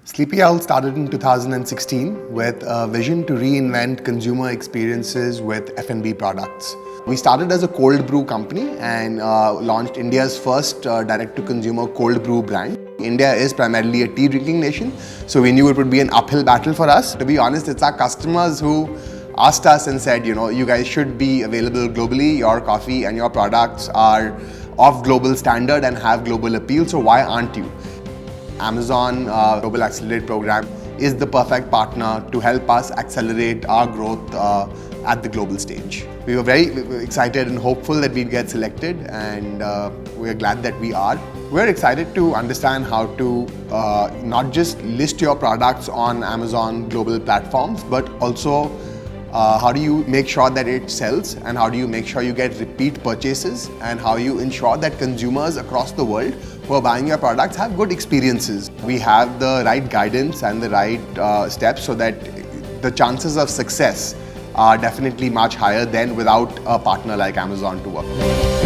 Sleepy Owl started in 2016 with a vision to reinvent consumer experiences with F&B products. We started as a cold brew company and launched India's first direct-to-consumer cold brew brand. India is primarily a tea drinking nation, so we knew it would be an uphill battle for us. To be honest, it's our customers who asked us and said, you guys should be available globally. Your coffee and your products are of global standard and have global appeal, so why aren't you? Amazon Global Accelerator program is the perfect partner to help us accelerate our growth at the global stage. We were very excited and hopeful that we'd get selected, and we're glad that we are. We're excited to understand how to not just list your products on Amazon global platforms, but also how do you make sure that it sells, and how do you make sure you get repeat purchases, and how you ensure that consumers across the world who are buying your products have good experiences. We have the right guidance and the right steps so that the chances of success are definitely much higher than without a partner like Amazon to work with.